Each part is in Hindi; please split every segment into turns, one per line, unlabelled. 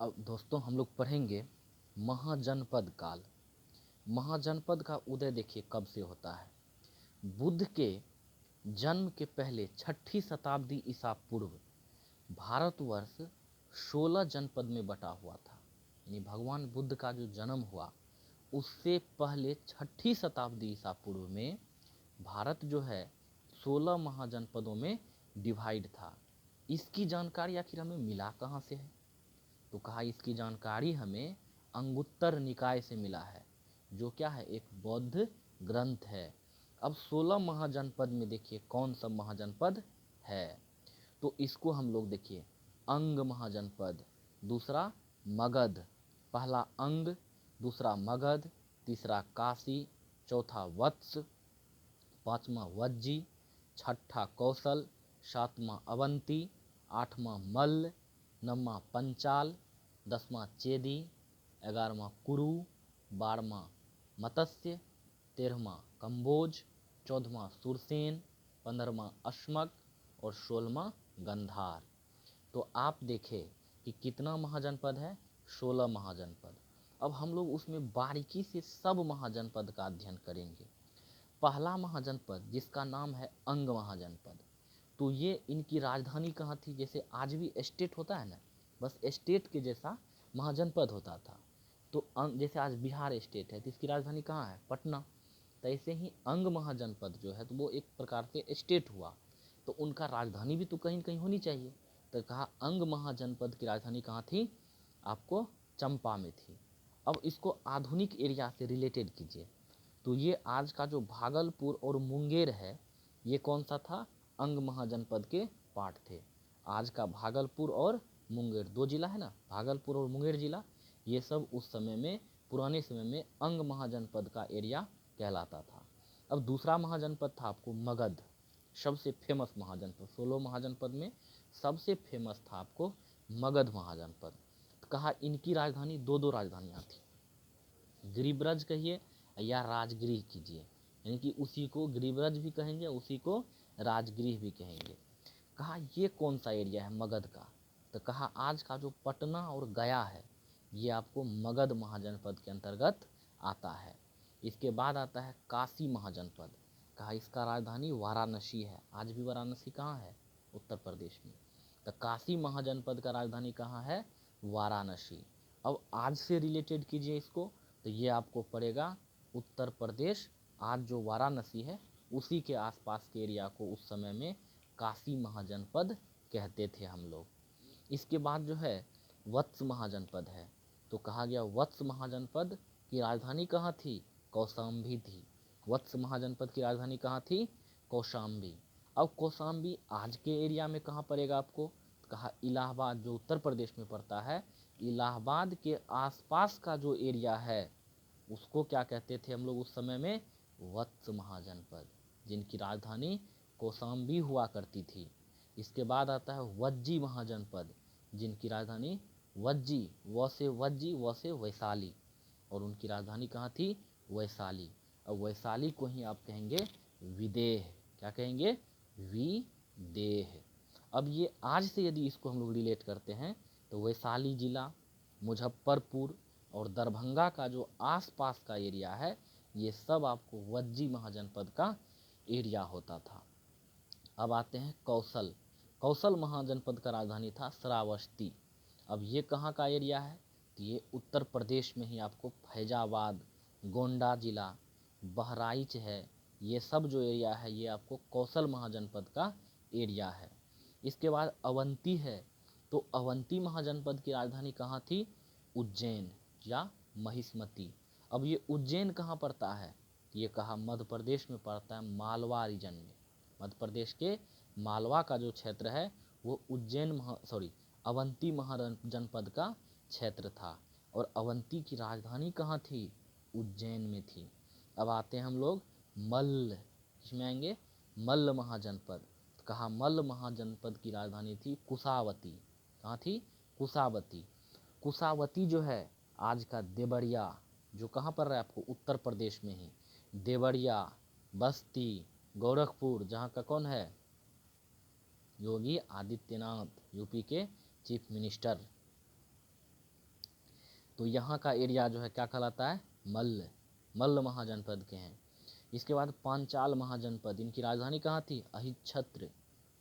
अब दोस्तों हम लोग पढ़ेंगे महाजनपद काल। महाजनपद का उदय देखिए कब से होता है। बुद्ध के जन्म के पहले 6ठी शताब्दी ईसा पूर्व भारतवर्ष 16 जनपद में बटा हुआ था। यानी भगवान बुद्ध का जो जन्म हुआ उससे पहले 6ठी शताब्दी ईसा पूर्व में भारत जो है 16 महाजनपदों में डिवाइड था। इसकी जानकारी आखिर हमें मिला कहाँ से है? तो कहा इसकी जानकारी हमें अंगुत्तर निकाय से मिला है, जो क्या है, एक बौद्ध ग्रंथ है। अब 16 महाजनपद में देखिए कौन सा महाजनपद है, तो इसको हम लोग देखिए अंग महाजनपद, दूसरा मगध, पहला अंग, दूसरा मगध, तीसरा काशी, चौथा वत्स, पांचवा वज्जी, छठा कौशल, सातवां अवंती, आठवां मल्ल, नौवां पंचाल, 10वां चेदी, 11वां कुरु, 12वां मत्स्य, 13वां कंबोज, 14वां सुरसेन, 15वां अश्मक और 16वां गंधार। तो आप देखें कि कितना महाजनपद है, 16 महाजनपद। अब हम लोग उसमें बारीकी से सब महाजनपद का अध्ययन करेंगे। पहला महाजनपद जिसका नाम है अंग महाजनपद, तो ये इनकी राजधानी कहाँ थी? जैसे आज भी स्टेट होता है ना, बस स्टेट के जैसा महाजनपद होता था। तो जैसे आज बिहार स्टेट है तो इसकी राजधानी कहाँ है? पटना। तो ऐसे ही अंग महाजनपद जो है तो वो एक प्रकार से स्टेट हुआ, तो उनका राजधानी भी तो कहीं कहीं होनी चाहिए। तो कहा अंग महाजनपद की राजधानी कहाँ थी? आपको चंपा में थी। अब इसको आधुनिक एरिया से रिलेटेड कीजिए, तो ये आज का जो भागलपुर और मुंगेर है ये कौन सा था? अंग महाजनपद के पार्ट थे। आज का भागलपुर और मुंगेर दो जिला है ना, भागलपुर और मुंगेर जिला, ये सब उस समय में, पुराने समय में अंग महाजनपद का एरिया कहलाता था। अब दूसरा महाजनपद था आपको मगध, सबसे फेमस महाजनपद, 16 महाजनपद में सबसे फेमस था आपको मगध महाजनपद। तो कहा इनकी राजधानी, दो राजधानियाँ थी, गिरिब्रज कहिए या राजगृह कीजिए, यानी कि उसी को गिरिब्रज भी कहेंगे, उसी को राजगृह भी कहेंगे। कहा ये कौन सा एरिया है मगध का? तो कहा आज का जो पटना और गया है ये आपको मगध महाजनपद के अंतर्गत आता है। इसके बाद आता है काशी महाजनपद। कहा इसका राजधानी वाराणसी है। आज भी वाराणसी कहाँ है? उत्तर प्रदेश में। तो काशी महाजनपद का राजधानी कहाँ है? वाराणसी। अब आज से रिलेटेड कीजिए इसको, तो ये आपको पड़ेगा उत्तर प्रदेश। आज जो वाराणसी है उसी के आसपास के एरिया को उस समय में काशी महाजनपद कहते थे हम लोग। इसके बाद जो है वत्स महाजनपद है, तो कहा गया वत्स महाजनपद की राजधानी कहाँ थी? कौशाम्बी थी। वत्स महाजनपद की राजधानी कहाँ थी? कौशाम्बी। अब कौशाम्बी आज के एरिया में कहाँ पड़ेगा आपको? कहा इलाहाबाद, जो उत्तर प्रदेश में पड़ता है, इलाहाबाद के आसपास का जो एरिया है उसको क्या कहते थे हम लोग उस समय में? वत्स महाजनपद, जिनकी राजधानी कौशाम्बी हुआ करती थी। इसके बाद आता है वज्जी महाजनपद, जिनकी राजधानी वज्जी, व से वज्जी, व से वैशाली, और उनकी राजधानी कहाँ थी? वैशाली। अब वैशाली को ही आप कहेंगे विदेह। क्या कहेंगे? विदेह। अब ये आज से यदि इसको हम लोग रिलेट करते हैं तो वैशाली जिला, मुजफ्फरपुर और दरभंगा का जो आसपास का एरिया है ये सब आपको वज्जी महाजनपद का एरिया होता था। अब आते हैं कौशल। कौशल महाजनपद का राजधानी था श्रावस्ती। अब ये कहाँ का एरिया है? तो ये उत्तर प्रदेश में ही आपको फैजाबाद, गोंडा जिला, बहराइच है, ये सब जो एरिया है ये आपको कौशल महाजनपद का एरिया है। इसके बाद अवंती है, तो अवंती महाजनपद की राजधानी कहाँ थी? उज्जैन या महिष्मती। अब ये उज्जैन कहाँ पड़ता है? ये कहा मध्य प्रदेश में पड़ता है, मालवा रीजन में। मध्य प्रदेश के मालवा का जो क्षेत्र है वो अवंती महाजनपद का क्षेत्र था। और अवंती की राजधानी कहाँ थी? उज्जैन में थी। अब आते हैं हम लोग मल्ल, किसमें आएंगे? मल्ल महाजनपद। कहा मल्ल महाजनपद की राजधानी थी कुशावती। कहाँ थी? कुशावती। कुशावती जो है आज का देवरिया, जो कहाँ पर है आपको? उत्तर प्रदेश में ही। देवरिया, बस्ती, गोरखपुर, जहाँ का कौन है? योगी आदित्यनाथ, यूपी के चीफ मिनिस्टर। तो यहाँ का एरिया जो है क्या कहलाता है, मल्ल महाजनपद के हैं। इसके बाद पांचाल महाजनपद, इनकी राजधानी कहाँ थी, अहिच्छत्र,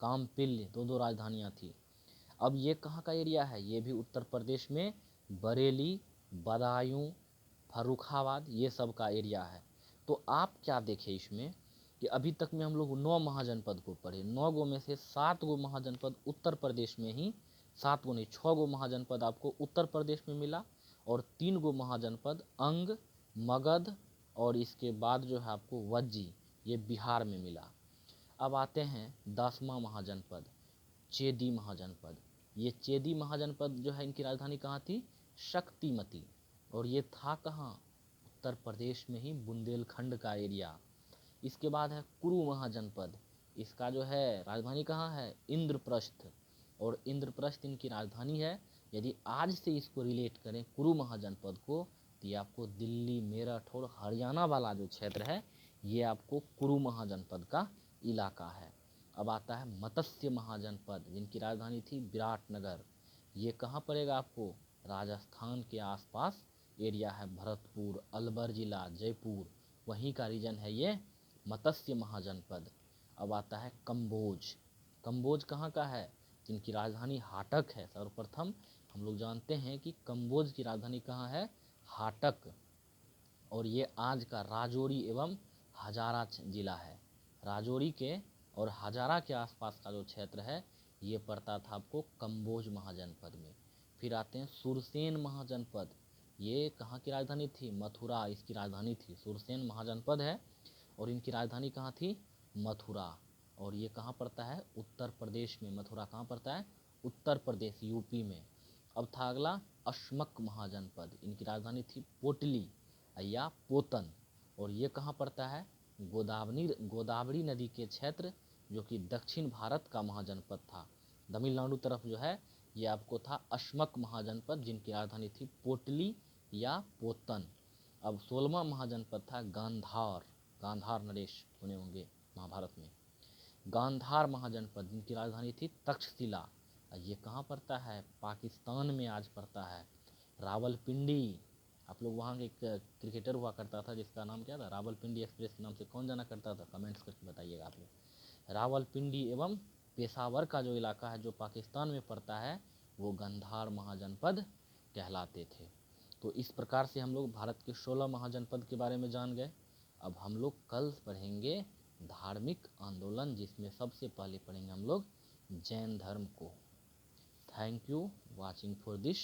कामपिल्य, दो राजधानियाँ थी। अब ये कहाँ का एरिया है, ये भी उत्तर प्रदेश में बरेली, बदायूं, फर्रुखाबाद ये सब का एरिया है। तो आप क्या देखें इसमें कि अभी तक में हम लोग 9 महाजनपद को पढ़े, 9 गो में से 7 गो महाजनपद उत्तर प्रदेश में ही, 7 गो नहीं 6 गो महाजनपद आपको उत्तर प्रदेश में मिला और 3 गो महाजनपद अंग, मगध और इसके बाद जो है आपको वज्जी, ये बिहार में मिला। अब आते हैं 10वां महाजनपद, चेदी महाजनपद। ये चेदी महाजनपद जो है इनकी राजधानी कहाँ थी, शक्तिमती, और ये था कहाँ, उत्तर प्रदेश में ही बुंदेलखंड का एरिया। इसके बाद है कुरु महाजनपद, इसका जो है राजधानी कहाँ है, इंद्रप्रस्थ, और इंद्रप्रस्थ इनकी राजधानी है। यदि आज से इसको रिलेट करें कुरु महाजनपद को, तो ये आपको दिल्ली, मेरठ और हरियाणा वाला जो क्षेत्र है ये आपको कुरु महाजनपद का इलाका है। अब आता है मत्स्य महाजनपद, जिनकी राजधानी थी विराटनगर। ये कहाँ पड़ेगा आपको, राजस्थान के आसपास एरिया है, भरतपुर, अलवर जिला, जयपुर, वहीं का रीजन है ये मत्स्य महाजनपद। अब आता है कम्बोज, कम्बोज कहाँ का है, जिनकी राजधानी हाटक है। सर्वप्रथम हम लोग जानते हैं कि कम्बोज की राजधानी कहाँ है, हाटक, और ये आज का राजौरी एवं हजारा जिला है। राजौरी के और हजारा के आसपास का जो क्षेत्र है ये पड़ता था आपको कम्बोज महाजनपद में। फिर आते हैं सुरसेन महाजनपद, ये कहाँ की राजधानी थी, मथुरा इसकी राजधानी थी। सुरसेन महाजनपद है और इनकी राजधानी कहाँ थी, मथुरा, और ये कहाँ पड़ता है, उत्तर प्रदेश में। मथुरा कहाँ पड़ता है, उत्तर प्रदेश, यूपी में। अब था अगला अश्मक महाजनपद, इनकी राजधानी थी पोटली या पोतन, और ये कहाँ पड़ता है, गोदावरी नदी के क्षेत्र, जो कि दक्षिण भारत का महाजनपद था। तमिलनाडु तरफ जो है ये आपको था अश्मक महाजनपद, जिनकी राजधानी थी पोटली या पोतन। अब 16वां महाजनपद था गांधार, गांधार नरेश सुने होंगे महाभारत में। गांधार महाजनपद, जिनकी राजधानी थी तक्षशिला, ये कहाँ पड़ता है, पाकिस्तान में आज पड़ता है। रावलपिंडी, आप लोग वहाँ एक क्रिकेटर हुआ करता था जिसका नाम क्या था, रावलपिंडी एक्सप्रेस के नाम से कौन जाना करता था, कमेंट्स करके बताइएगा आप लोग। रावलपिंडी एवं पेशावर का जो इलाका है जो पाकिस्तान में पड़ता है वो गांधार महाजनपद कहलाते थे। तो इस प्रकार से हम लोग भारत के 16 महाजनपद के बारे में जान गए। अब हम लोग कल पढ़ेंगे धार्मिक आंदोलन, जिसमें सबसे पहले पढ़ेंगे हम लोग जैन धर्म को। Thank you watching for this